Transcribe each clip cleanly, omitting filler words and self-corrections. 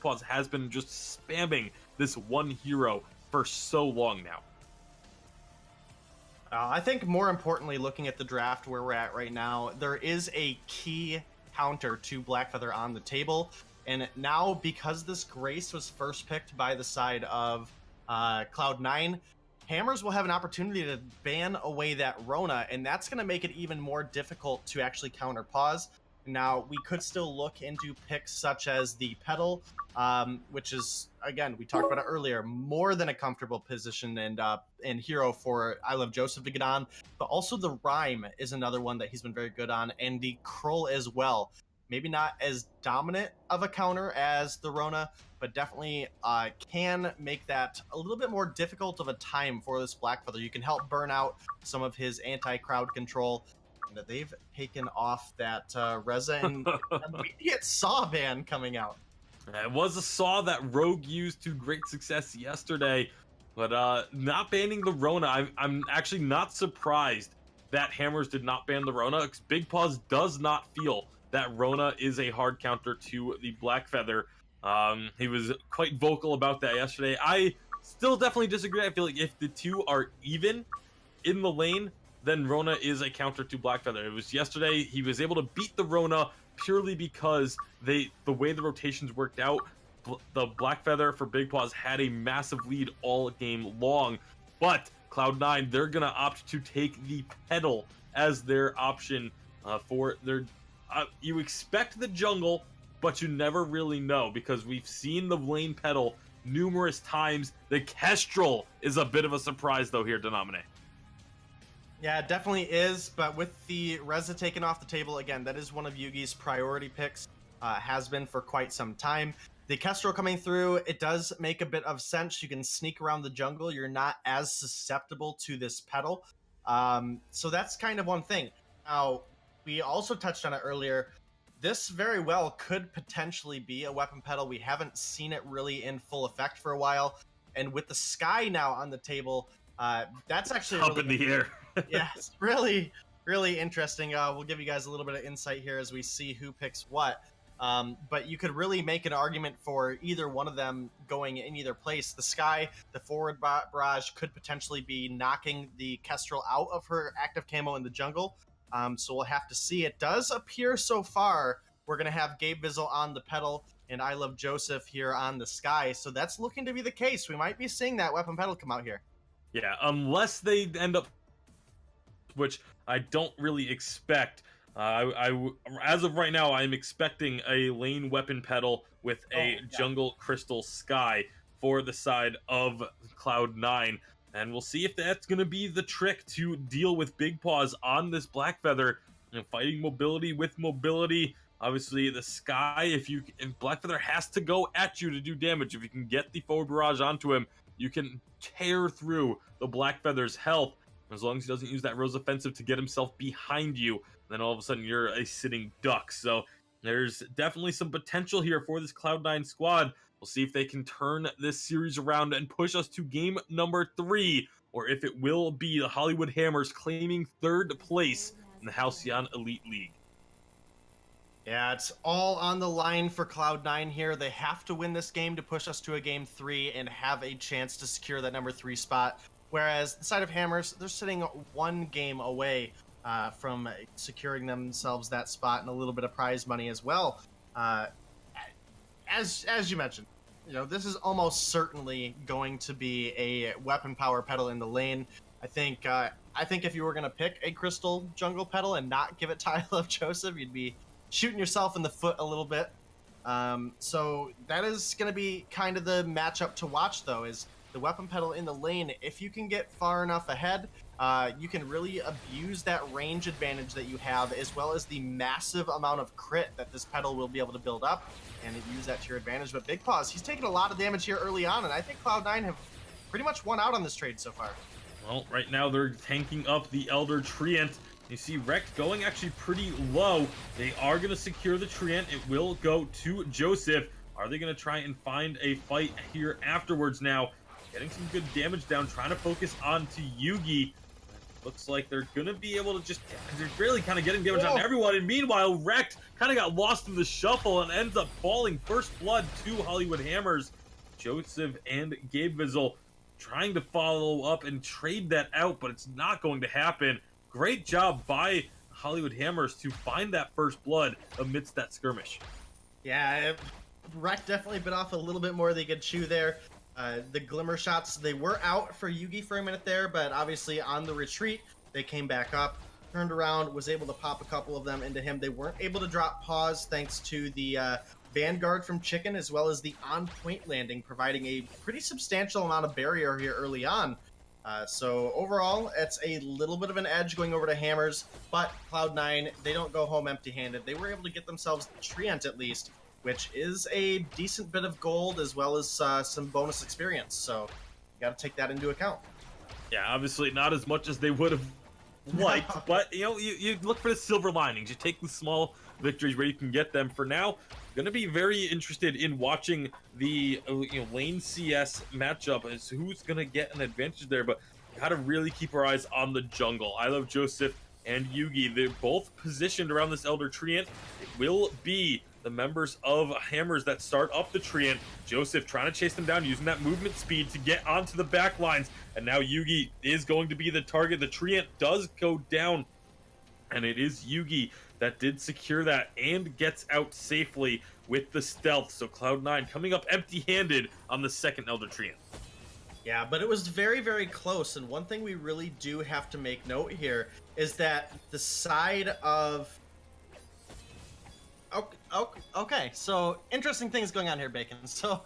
Paws has been just spamming this one hero for so long now. I think more importantly, looking at the draft where we're at right now, there is a key counter to Blackfeather on the table. And now, because this Grace was first picked by the side of Cloud9, Hammers will have an opportunity to ban away that Rona, and that's going to make it even more difficult to actually counter pause. Now, we could still look into picks such as the Petal, which is, again, we talked about it earlier, more than a comfortable position and hero for I Love Joseph to get on. But also the Rhyme is another one that he's been very good on, and the Krull as well. Maybe not as dominant of a counter as the Rona, but definitely can make that a little bit more difficult of a time for this Blackfeather. You can help burn out some of his anti-crowd control. And they've taken off that Reza and immediate Saw ban coming out. It was a Saw that Rogue used to great success yesterday, but not banning the Rona. I'm actually not surprised that Hammers did not ban the Rona, because Big Paws does not feel that Rona is a hard counter to the Blackfeather. He was quite vocal about that yesterday. I still definitely disagree. I feel like if the two are even in the lane, then Rona is a counter to Blackfeather. It was yesterday, he was able to beat the Rona purely because the way the rotations worked out, the Blackfeather for Big Paws had a massive lead all game long. But Cloud9, they're going to opt to take the Petal as their option for their... you expect the jungle, but you never really know, because we've seen the lane Petal numerous times. The Kestrel is a bit of a surprise, though, here, Denominate. Yeah, it definitely is, but with the Reza taken off the table, again, that is one of Yugi's priority picks, has been for quite some time. The Kestrel coming through, it does make a bit of sense. You can sneak around the jungle. You're not as susceptible to this Petal. So that's kind of one thing. Now, we also touched on it earlier. This very well could potentially be a weapon Petal. We haven't seen it really in full effect for a while. And with the Sky now on the table, that's actually up in the air. Yeah, it's really, really interesting. We'll give you guys a little bit of insight here as we see who picks what. But you could really make an argument for either one of them going in either place. The Sky, the forward barrage, could potentially be knocking the Kestrel out of her active camo in the jungle. So we'll have to see. It does appear so far we're going to have Gabe Vizzle on the Petal and I Love Joseph here on the Sky. So that's looking to be the case. We might be seeing that weapon Petal come out here. Yeah, unless they end up, which I don't really expect. As of right now, I'm expecting a lane weapon Petal with a jungle crystal Sky for the side of Cloud9. And we'll see if that's going to be the trick to deal with Big Paws on this Blackfeather. You know, fighting mobility with mobility. Obviously, the Sky, if Blackfeather has to go at you to do damage. If you can get the forward barrage onto him, you can tear through the Blackfeather's health. As long as he doesn't use that Rose Offensive to get himself behind you, then all of a sudden you're a sitting duck. So there's definitely some potential here for this Cloud9 squad. We'll see if they can turn this series around and push us to game number 3, or if it will be the Hollywood Hammers claiming 3rd place in the Halcyon Elite League. Yeah, it's all on the line for Cloud9 here. They have to win this game to push us to a game 3 and have a chance to secure that number 3 spot. Whereas the side of Hammers, they're sitting 1 game away from securing themselves that spot and a little bit of prize money as well. As you mentioned, you know, this is almost certainly going to be a weapon power Petal in the lane. I think if you were going to pick a crystal jungle Petal and not give it to I Love Joseph, you'd be shooting yourself in the foot a little bit. So that is going to be kind of the matchup to watch, though, is the weapon Petal in the lane. If you can get far enough ahead, you can really abuse that range advantage that you have, as well as the massive amount of crit that this Petal will be able to build up, and use that to your advantage. But Big Paws, he's taken a lot of damage here early on, and I think Cloud9 have pretty much won out on this trade so far. Well, right now they're tanking up the Elder Treant. You see Rex going actually pretty low. They are going to secure the Treant. It will go to Joseph. Are they going to try and find a fight here afterwards now? Getting some good damage down, trying to focus on to Yugi. Looks like they're gonna be able to they're really kind of getting damage on everyone. And meanwhile, Wrecked kind of got lost in the shuffle and ends up falling first blood to Hollywood Hammers. Joseph and Gabe Vizzle trying to follow up and trade that out, but it's not going to happen. Great job by Hollywood Hammers to find that first blood amidst that skirmish. Yeah, Wreck definitely bit off a little bit more they could chew there. The glimmer shots, they were out for Yugi for a minute there, but obviously on the retreat, they came back up, turned around, was able to pop a couple of them into him. They weren't able to drop pause thanks to the Vanguard from Chicken, as well as the on-point landing, providing a pretty substantial amount of barrier here early on. So overall, it's a little bit of an edge going over to Hammers, but Cloud9, they don't go home empty-handed. They were able to get themselves the Treant at least, which is a decent bit of gold as well as some bonus experience. So you got to take that into account. Yeah, obviously not as much as they would have liked, but you look for the silver linings. You take the small victories where you can get them. For now, going to be very interested in watching the lane CS matchup as who's going to get an advantage there, but got to really keep our eyes on the jungle. I Love Joseph and Yugi, they're both positioned around this Elder Treant. It will be the members of Hammers that start up the Treant. Joseph trying to chase them down using that movement speed to get onto the back lines, and now Yugi is going to be the target. The Treant does go down, and it is Yugi that did secure that and gets out safely with the stealth. So Cloud9 coming up empty-handed on the second Elder Treant. Yeah, but it was very, very close, and one thing we really do have to make note here is that the side of... Okay, so interesting things going on here, Bacon. So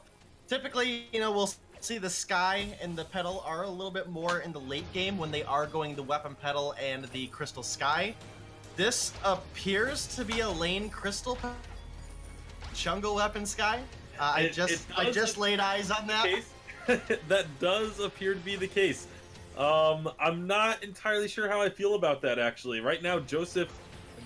typically, we'll see the Sky and the Petal are a little bit more in the late game when they are going the Weapon Petal and the Crystal Sky. This appears to be a lane Crystal Jungle Weapon Sky. I just laid eyes on that. That does appear to be the case. I'm not entirely sure how I feel about that, actually. Right now, Joseph,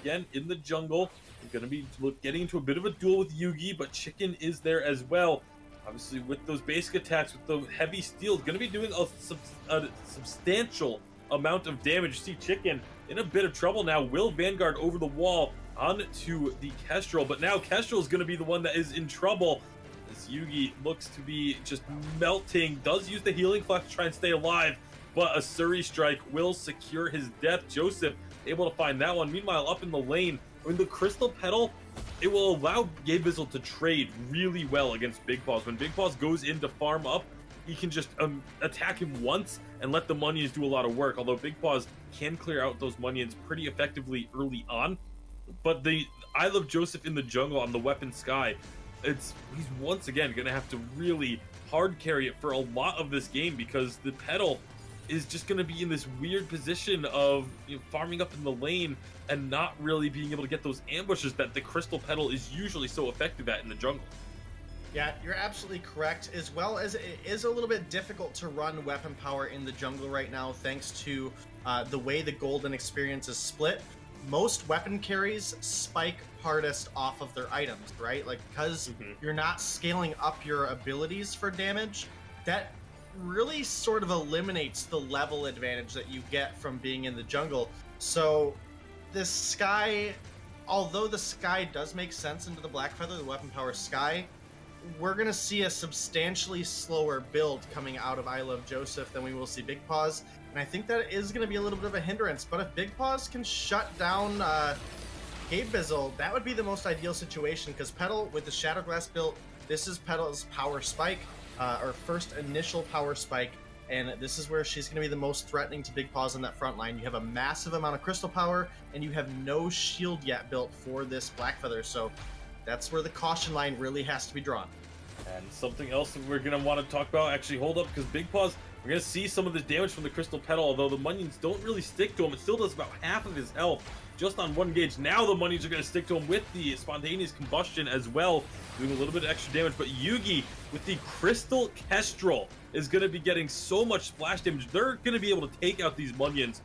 again, in the jungle. Going to be getting into a bit of a duel with Yugi, but Chicken is there as well. Obviously, with those basic attacks, with the heavy steel, going to be doing a substantial amount of damage. You see Chicken in a bit of trouble now. Will Vanguard over the wall onto the Kestrel, but now Kestrel is going to be the one that is in trouble as Yugi looks to be just melting. Does use the healing flash to try and stay alive, but a Suri strike will secure his death. Joseph able to find that one. Meanwhile, up in the lane, in the Crystal Petal, it will allow Gabe Vizzle to trade really well against Big Paws. When Big Paws goes in to farm up, he can just attack him once and let the Munions do a lot of work, although Big Paws can clear out those Munions pretty effectively early on. But the I Love Joseph in the jungle on the Weapon Sky, he's once again going to have to really hard carry it for a lot of this game, because the Petal is just going to be in this weird position of farming up in the lane and not really being able to get those ambushes that the Crystal Petal is usually so effective at in the jungle. Yeah, you're absolutely correct, as well as it is a little bit difficult to run weapon power in the jungle right now thanks to the way the golden experience is split. Most weapon carries spike hardest off of their items, right? Like, because you're not scaling up your abilities for damage, that really sort of eliminates the level advantage that you get from being in the jungle. So this Sky, although the Sky does make sense into the Black Feather, the weapon power Sky, we're going to see a substantially slower build coming out of I Love Joseph than we will see Big Paws, and I think that is going to be a little bit of a hindrance. But if Big Paws can shut down Gabe Vizzle, that would be the most ideal situation, because Petal with the Shadow Glass built, this is Petal's power spike, or first initial power spike, and this is where she's going to be the most threatening to Big Paws on that front line. You have a massive amount of crystal power, and you have no shield yet built for this Black Feather, so that's where the caution line really has to be drawn. And something else that we're going to want to talk about, actually hold up, because Big Paws, we're going to see some of the damage from the Crystal Petal, although the Munions don't really stick to him. It still does about half of his health just on one gauge. Now the Munions are going to stick to him with the Spontaneous Combustion as well, doing a little bit of extra damage. But Yugi with the Crystal Kestrel is going to be getting so much splash damage. They're going to be able to take out these Munions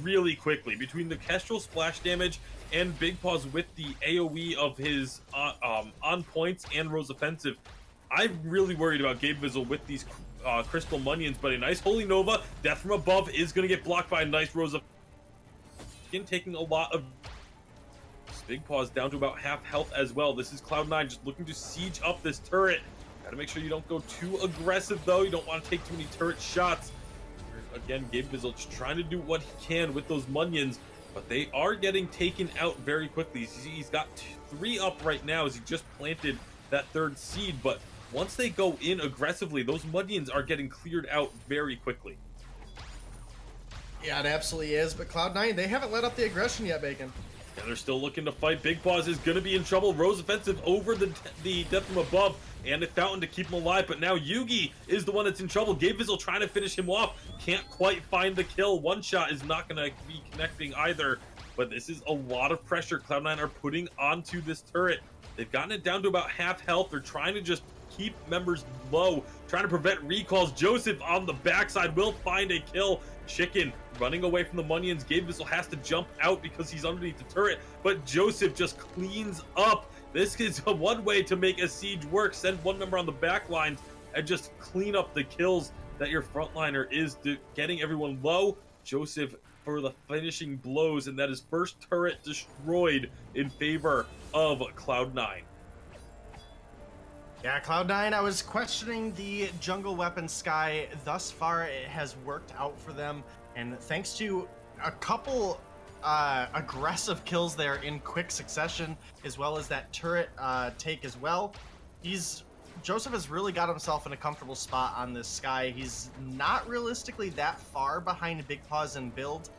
really quickly. Between the Kestrel splash damage and Big Paws with the AoE of his on points and Rose Offensive, I'm really worried about Gabe Vizzle with these crystal minions, but a nice Holy Nova, Death from Above is going to get blocked by a nice Rosa. Taking a lot of Big Paws down to about half health as well. This is Cloud9 just looking to siege up this turret. Gotta make sure you don't go too aggressive though. You don't want to take too many turret shots. Again, Gabe Vizzle just trying to do what he can with those minions, but they are getting taken out very quickly. He's got 3 up right now as he just planted that 3rd seed, but once they go in aggressively, those minions are getting cleared out very quickly. Yeah, it absolutely is, but Cloud9, they haven't let up the aggression yet, Bacon. And they're still looking to fight. Big Paws is going to be in trouble. Rose offensive over the Death from Above and a Fountain to keep him alive, but now Yugi is the one that's in trouble. Gabe Vizzle trying to finish him off. Can't quite find the kill. One shot is not going to be connecting either, but this is a lot of pressure Cloud9 are putting onto this turret. They've gotten it down to about half health. They're trying to just keep members low, trying to prevent recalls. Joseph on the backside will find a kill. Chicken running away from the minions. Gabe Vizzle has to jump out because he's underneath the turret, but Joseph just cleans up. This is one way to make a siege work. Send one member on the back lines and just clean up the kills that your frontliner is getting everyone low. Joseph for the finishing blows, and that is first turret destroyed in favor of Cloud9. Yeah, Cloud9, I was questioning the jungle weapon Sky. Thus far, it has worked out for them, and thanks to a couple aggressive kills there in quick succession, as well as that turret take as well, Joseph has really got himself in a comfortable spot on this Sky. He's not realistically that far behind Big Paws in build,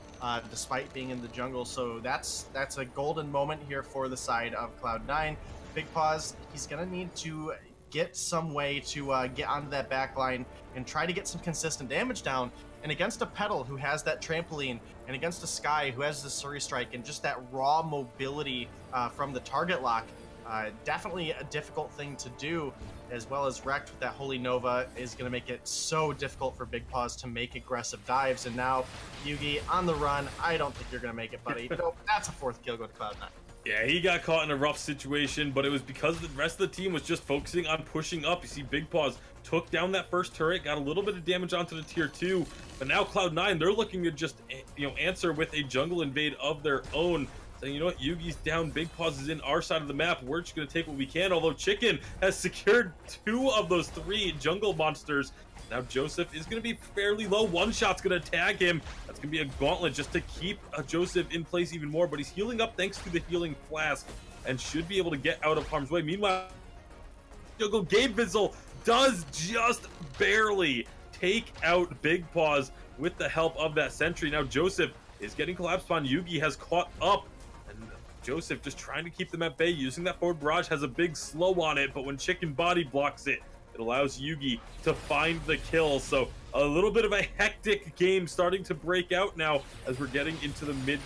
despite being in the jungle, so that's a golden moment here for the side of Cloud9. Big Paws, he's gonna need to get some way to get onto that back line and try to get some consistent damage down. And against a Petal who has that trampoline, and against a Sky who has the Surrey Strike and just that raw mobility from the target lock, definitely a difficult thing to do, as well as Wrecked with that Holy Nova is going to make it so difficult for Big Paws to make aggressive dives. And now Yugi on the run. I don't think you're going to make it, buddy. Nope, that's a 4th kill go to Cloud9. Yeah, he got caught in a rough situation, but it was because the rest of the team was just focusing on pushing up. You see Big Paws took down that first turret, got a little bit of damage onto the tier 2, but now Cloud9, they're looking to just, answer with a jungle invade of their own. Saying, you know what, Yugi's down, Big Paws is in our side of the map, we're just going to take what we can, although Chicken has secured 2 of those 3 jungle monsters. Now Joseph is going to be fairly low. One shot's going to tag him. That's going to be a gauntlet just to keep Joseph in place even more, but he's healing up thanks to the healing flask and should be able to get out of harm's way. Meanwhile, Gabe Vizzle does just barely take out Big Paws with the help of that sentry. Now Joseph is getting collapsed on. Yugi has caught up, and Joseph just trying to keep them at bay, using that forward barrage, has a big slow on it, but when Chicken body blocks it, it allows Yugi to find the kill. So a little bit of a hectic game starting to break out now as we're getting into the mid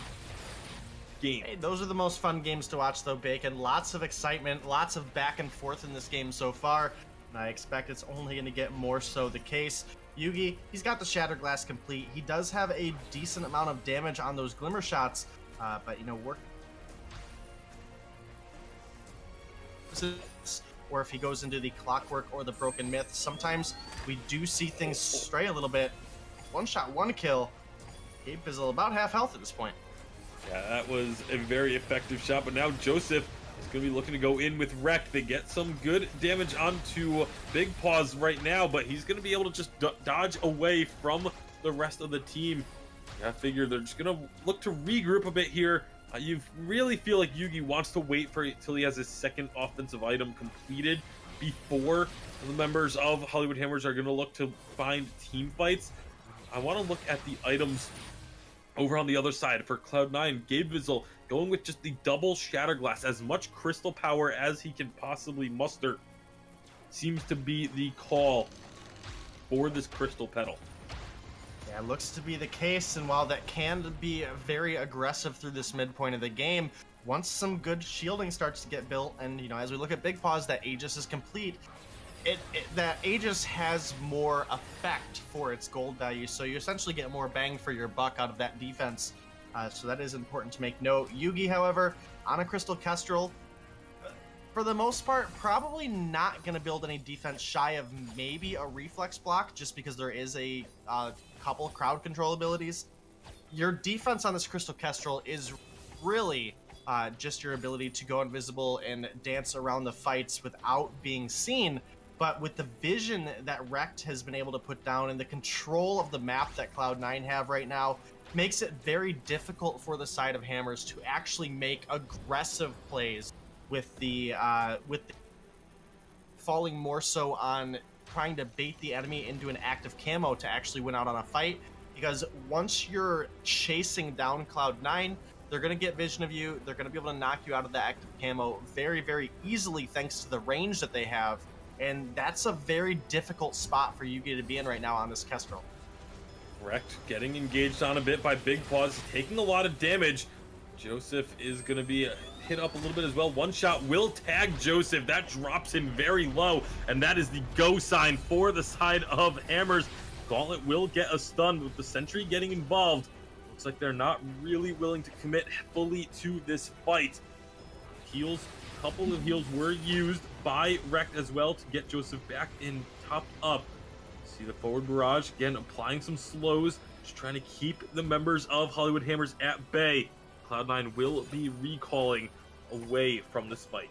game. Hey, those are the most fun games to watch though, Bacon. Lots of excitement, lots of back and forth in this game so far, and I expect it's only going to get more so the case. Yugi, he's got the Shattered Glass complete. He does have a decent amount of damage on those Glimmer shots, but work. Or if he goes into the Clockwork or the Broken Myth, sometimes we do see things stray a little bit. One shot, one kill. Gabe Vizzle about half health at this point. Yeah, that was a very effective shot, but now Joseph is going to be looking to go in with Wreck. They get some good damage onto Big Paws right now, but he's going to be able to just dodge away from the rest of the team. I figure they're just going to look to regroup a bit here. You really feel like Yugi wants to wait for till he has his 2nd offensive item completed before the members of Hollywood Hammers are going to look to find team fights. I want to look at the items over on the other side for Cloud9. Gabe Vizzle going with just the double Shatter Glass, as much crystal power as he can possibly muster seems to be the call for this crystal petal. Yeah, looks to be the case, and while that can be very aggressive through this midpoint of the game, once some good shielding starts to get built, and as we look at Big Paws, that Aegis is complete, that Aegis has more effect for its gold value, so you essentially get more bang for your buck out of that defense, so that is important to make note. Yugi, however, on a Crystal Kestrel, for the most part, probably not going to build any defense shy of maybe a reflex block, just because there is a couple crowd control abilities. Your defense on this Crystal Kestrel is really just your ability to go invisible and dance around the fights without being seen. But with the vision that Rekt has been able to put down and the control of the map that Cloud9 have right now, makes it very difficult for the side of Hammers to actually make aggressive plays with the falling more so on trying to bait the enemy into an active camo to actually win out on a fight. Because once you're chasing down Cloud9, they're going to get vision of you. They're going to be able to knock you out of the active camo very, very easily thanks to the range that they have. And that's a very difficult spot for Yugi to be in right now on this Kestrel. Correct. Getting engaged on a bit by Big Paws, taking a lot of damage. Joseph is going to be hit up a little bit as well. One shot will tag Joseph. That drops him very low, and that is the go sign for the side of Hammers. Gauntlet will get a stun with the Sentry getting involved. Looks like they're not really willing to commit fully to this fight. Heals, a couple of heals were used by Rekt as well to get Joseph back in topped up. See the forward barrage, again applying some slows, just trying to keep the members of Hollywood Hammers at bay. Cloud9 will be recalling away from this fight.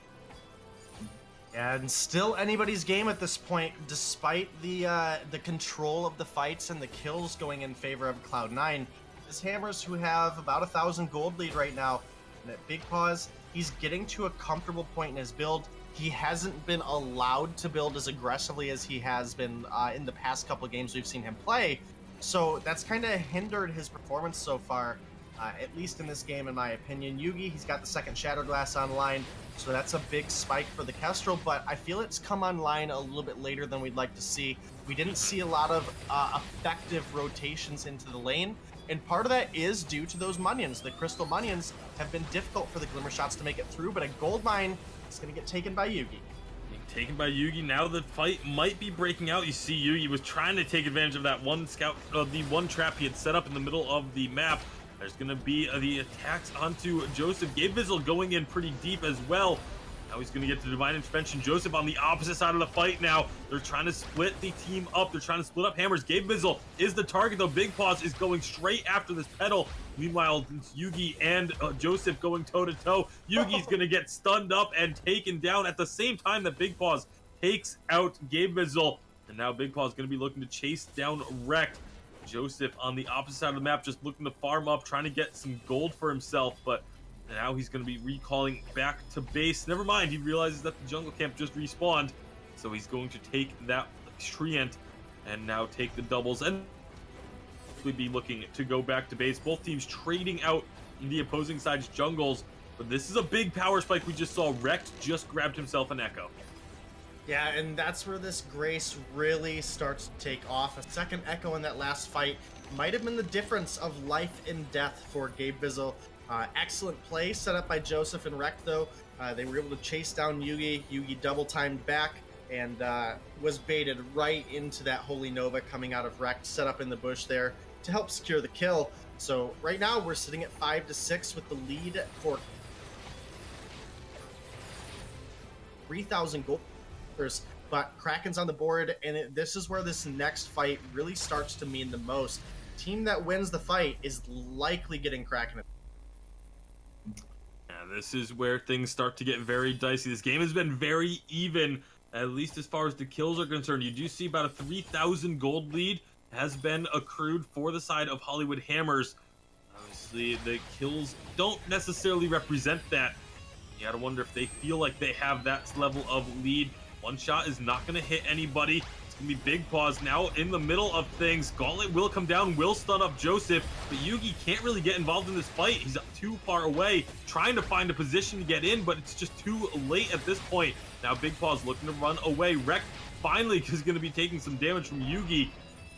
And still anybody's game at this point, despite the control of the fights and the kills going in favor of Cloud9. This Hammers, who have about 1,000 gold lead right now, and at Big Paws, he's getting to a comfortable point in his build. He hasn't been allowed to build as aggressively as he has been in the past couple of games we've seen him play. So that's kind of hindered his performance so far, at least in this game, in my opinion. Yugi, he's got the second Shadow Glass online, so that's a big spike for the Kestrel, but I feel it's come online a little bit later than we'd like to see. We didn't see a lot of effective rotations into the lane, and part of that is due to those Munions. The Crystal Munions have been difficult for the Glimmer Shots to make it through, but a Gold Mine is going to get taken by Yugi. Taken by Yugi. Now the fight might be breaking out. You see Yugi was trying to take advantage of that one scout, the one trap he had set up in the middle of the map. There's going to be the attacks onto Joseph. Gabe Vizzle going in pretty deep as well. Now he's going to get to Divine Intervention. Joseph on the opposite side of the fight now. They're trying to split the team up. They're trying to split up Hammers. Gabe Vizzle is the target, though. Big Paws is going straight after this pedal. Meanwhile, it's Yugi and Joseph going toe-to-toe. Yugi's going to get stunned up and taken down at the same time that Big Paws takes out Gabe Vizzle. And now Big Paws going to be looking to chase down Rekt. Joseph on the opposite side of the map, just looking to farm up, trying to get some gold for himself, but now he's going to be recalling back to base. Never mind, he realizes that the jungle camp just respawned, so he's going to take that Treant and now take the doubles and be looking to go back to base. Both teams trading out in the opposing side's jungles, but this is a big power spike we just saw. Rekt just grabbed himself an Echo. Yeah, and that's where this Grace really starts to take off. A second Echo in that last fight might have been the difference of life and death for Gabe Vizzle. Excellent play set up by Joseph and Rekt, though. They were able to chase down Yugi. Yugi double-timed back and was baited right into that Holy Nova coming out of Rekt, set up in the bush there to help secure the kill. So right now we're sitting at 5-6 with the lead for 3,000 gold. But Kraken's on the board, and this is where this next fight really starts to mean the most. Team that wins the fight is likely getting Kraken. Yeah, this is where things start to get very dicey. This game has been very even, at least as far as the kills are concerned. You do see about a 3,000 gold lead has been accrued for the side of Hollywood Hammers. Obviously, the kills don't necessarily represent that. You gotta wonder if they feel like they have that level of lead. One shot is not going to hit anybody. It's going to be Big Paws now in the middle of things. Gauntlet will come down, will stun up Joseph, but Yugi can't really get involved in this fight. He's too far away, trying to find a position to get in, but it's just too late at this point. Now Big Paws looking to run away. Rekt finally is going to be taking some damage from Yugi.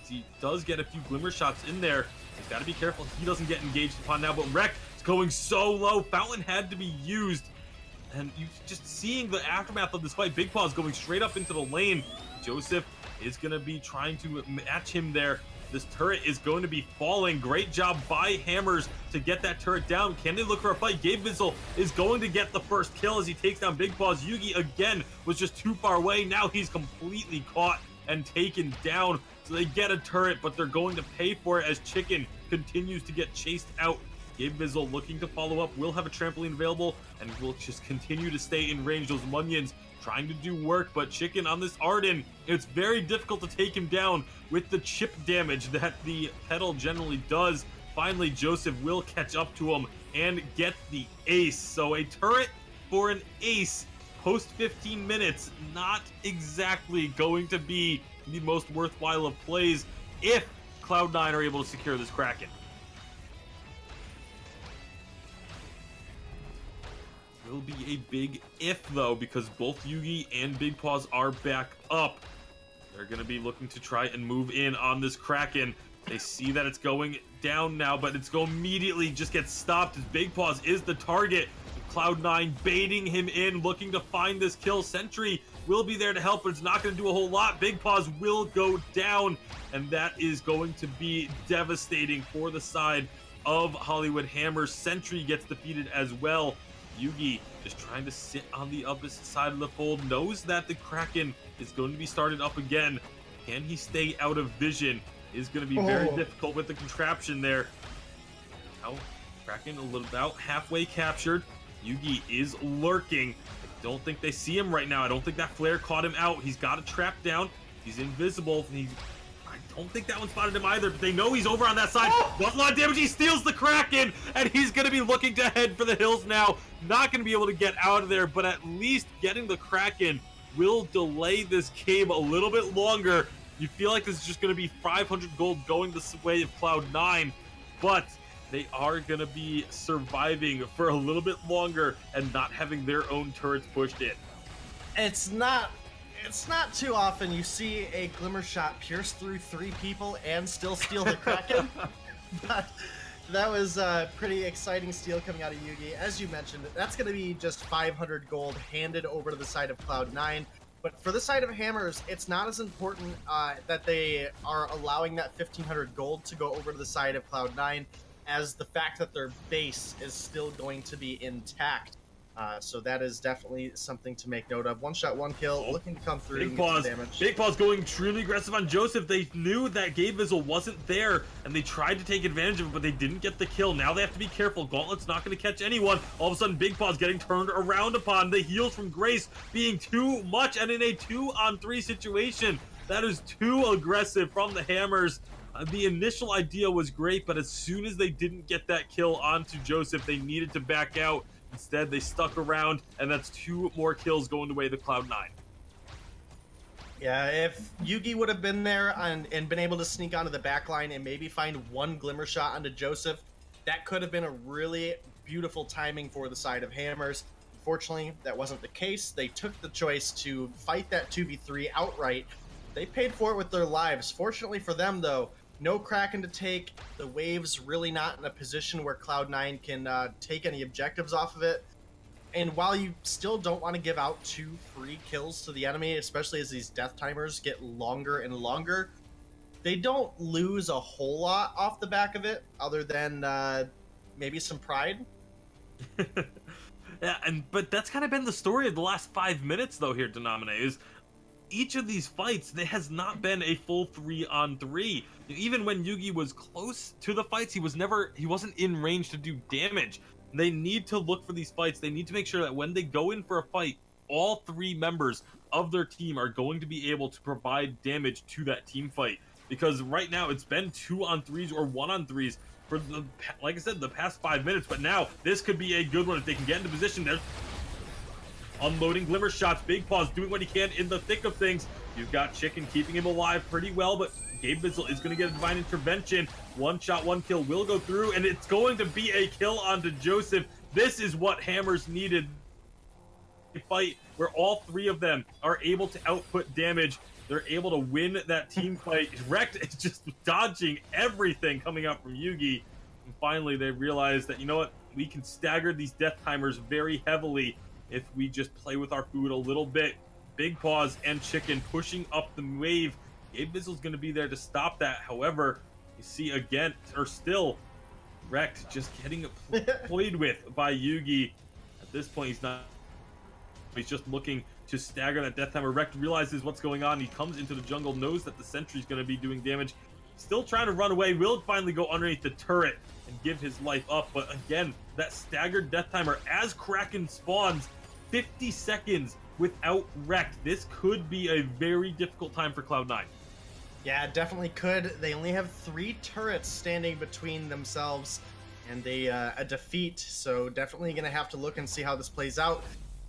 He does get a few Glimmer Shots in there. He's got to be careful he doesn't get engaged upon now, but Rekt is going so low. Fountain had to be used. And you just seeing the aftermath of this fight, Big Paws going straight up into the lane. Joseph is going to be trying to match him there. This turret is going to be falling. Great job by Hammers to get that turret down. Can they look for a fight? Gabe Bizzle is going to get the first kill as he takes down Big Paws. Yugi again was just too far away. Now he's completely caught and taken down. So they get a turret, but they're going to pay for it as Chicken continues to get chased out. Gabe Bizzle looking to follow up, will have a trampoline available, and will just continue to stay in range. Those Munions trying to do work, but Chicken on this Arden, it's very difficult to take him down with the chip damage that the pedal generally does. Finally, Joseph will catch up to him and get the ace. So a turret for an ace post 15 minutes, not exactly going to be the most worthwhile of plays if Cloud9 are able to secure this Kraken. Will be a big if though, because both Yugi and Big Paws are back up. They're going to be looking to try and move in on this Kraken. They see that it's going down now, but it's going immediately just gets stopped as Big Paws is the target. Cloud9 baiting him in, looking to find this kill. Sentry will be there to help, but it's not going to do a whole lot. Big Paws will go down, and that is going to be devastating for the side of Hollywood Hammers. Sentry gets defeated as well. Yugi just trying to sit on the opposite side of the fold, knows that the Kraken is going to be started up again. Can he stay out of vision? Is going to be very difficult with the contraption there. Now, Kraken about halfway captured. Yugi is lurking. I don't think they see him right now. I don't think that flare caught him out. He's got a trap down. He's invisible. I don't think that one spotted him either, but they know he's over on that side. Does a lot of damage. He steals the Kraken, and he's going to be looking to head for the hills now. Not going to be able to get out of there, but at least getting the Kraken will delay this game a little bit longer. You feel like this is just going to be 500 gold going the way of Cloud9, but they are going to be surviving for a little bit longer and not having their own turrets pushed in. It's not too often you see a Glimmer Shot pierce through 3 people and still steal the Kraken. But that was a pretty exciting steal coming out of Yugi. As you mentioned, that's going to be just 500 gold handed over to the side of Cloud9. But for the side of Hammers, it's not as important that they are allowing that 1,500 gold to go over to the side of Cloud9 as the fact that their base is still going to be intact. So that is definitely something to make note of. One shot, one kill, looking to come through. Big Paws going truly aggressive on Joseph. They knew that Gabe Bizzle wasn't there, and they tried to take advantage of it, but they didn't get the kill. Now they have to be careful. Gauntlet's not going to catch anyone. All of a sudden, Big Paws getting turned around upon. The heals from Grace being too much, and in a 2-on-3 situation, that is too aggressive from the Hammers. The initial idea was great, but as soon as they didn't get that kill onto Joseph, they needed to back out. Instead, they stuck around, and that's 2 more kills going the way of the Cloud9. Yeah, if Yugi would have been there and been able to sneak onto the back line and maybe find one Glimmer Shot onto Joseph, that could have been a really beautiful timing for the side of Hammers. Unfortunately, that wasn't the case. They took the choice to fight that 2v3 outright. They paid for it with their lives. Fortunately for them, though, no Kraken to take. The wave's really not in a position where Cloud9 can take any objectives off of it. And while you still don't want to give out 2 free kills to the enemy, especially as these death timers get longer and longer, they don't lose a whole lot off the back of it, other than maybe some pride. Yeah, but that's kind of been the story of the last 5 minutes, though, here, Denominate, is each of these fights, there has not been a full 3-on-3. Even when Yugi was close to the fights, he wasn't in range to do damage. They need to look for these fights. They need to make sure that when they go in for a fight, all 3 members of their team are going to be able to provide damage to that team fight. Because right now, it's been 2-on-3s or 1-on-3s for, like I said, the past 5 minutes. But now, this could be a good one if they can get into position. They're unloading Glimmer Shots. Big Paws doing what he can in the thick of things. You've got Chicken keeping him alive pretty well, but Gabe Bizzle is going to get a Divine Intervention. 1 shot, 1 kill will go through, and it's going to be a kill onto Joseph. This is what Hammers needed. A fight where all 3 of them are able to output damage. They're able to win that team fight. Rekt is just dodging everything coming up from Yugi. And finally, they realize that, you know what? We can stagger these death timers very heavily if we just play with our food a little bit. Big Paws and Chicken pushing up the wave Gabe Bizzle's going to be there to stop that. However, you see again, or still, Rex just getting played with by Yugi. At this point, he's just looking to stagger that death timer. Rex realizes what's going on. He comes into the jungle, knows that the sentry's going to be doing damage. Still trying to run away, will finally go underneath the turret and give his life up. But again, that staggered death timer as Kraken spawns, 50 seconds without Rex. This could be a very difficult time for Cloud9. Yeah, definitely could. They only have 3 turrets standing between themselves and a defeat, so definitely going to have to look and see how this plays out.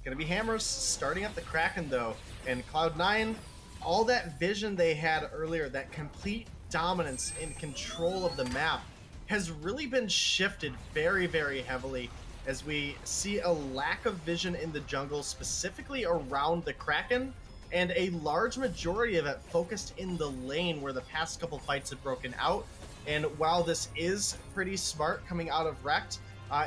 Going to be Hammers starting at the Kraken, though, and Cloud9, all that vision they had earlier, that complete dominance and control of the map, has really been shifted very, very heavily as we see a lack of vision in the jungle, specifically around the Kraken, and a large majority of it focused in the lane where the past couple fights had broken out. And while this is pretty smart coming out of Rekt,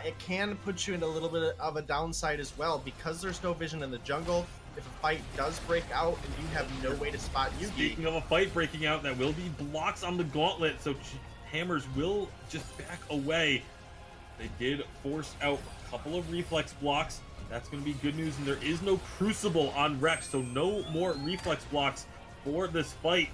it can put you in a little bit of a downside as well, because there's no vision in the jungle. If a fight does break out and you have no way to spot Yugi. Speaking of a fight breaking out, that will be blocks on the gauntlet, so Hammers will just back away. They did force out a couple of reflex blocks. That's going to be good news, and there is no Crucible on Rex, so no more reflex blocks for this fight.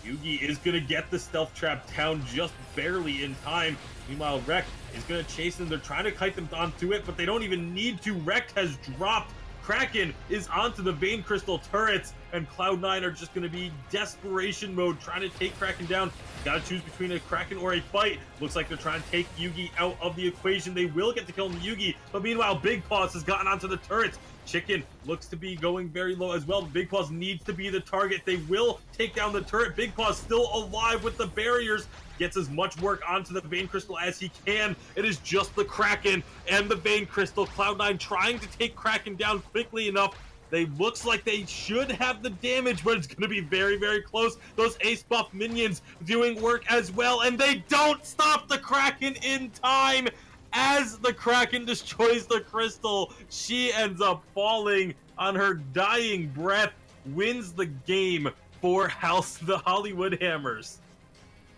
Yugi is going to get the stealth trap down just barely in time. Meanwhile, Rex is going to chase them. They're trying to kite them onto it, but they don't even need to. Rex has dropped. Kraken is onto the Vein Crystal turrets, and Cloud9 are just going to be desperation mode, trying to take Kraken down. Got to choose between a Kraken or a fight. Looks like they're trying to take Yugi out of the equation. They will get to kill Yugi, but meanwhile, Big Paws has gotten onto the turrets. Chicken looks to be going very low as well. Big Paws needs to be the target. They will take down the turret. Big Paws still alive with the barriers. Gets as much work onto the Vein Crystal as he can. It is just the Kraken and the Vein Crystal. Cloud9 trying to take Kraken down quickly enough. They looks like they should have the damage, but it's going to be very, very close. Those ace buff minions doing work as well, and they don't stop the Kraken in time. As the Kraken destroys the crystal, she ends up falling on her dying breath, wins the game for the Hollywood Hammers.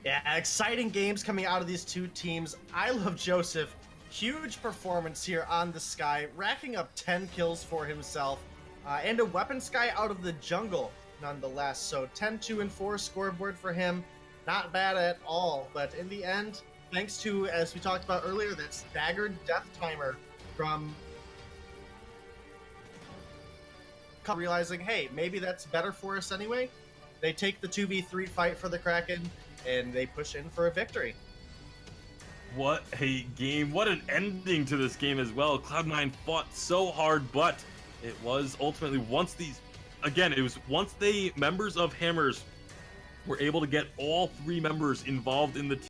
Yeah, exciting games coming out of these two teams. I love Joseph. Huge performance here on the Sky, racking up 10 kills for himself, and a Weapon Sky out of the jungle, nonetheless. So 10-2-4 scoreboard for him. Not bad at all, but in the end, thanks to, as we talked about earlier, that staggered death timer from realizing, hey, maybe that's better for us anyway. They take the 2v3 fight for the Kraken, and they push in for a victory. What a game. What an ending to this game as well. Cloud9 fought so hard, but it was ultimately once the members of Hammers were able to get all 3 members involved in the team.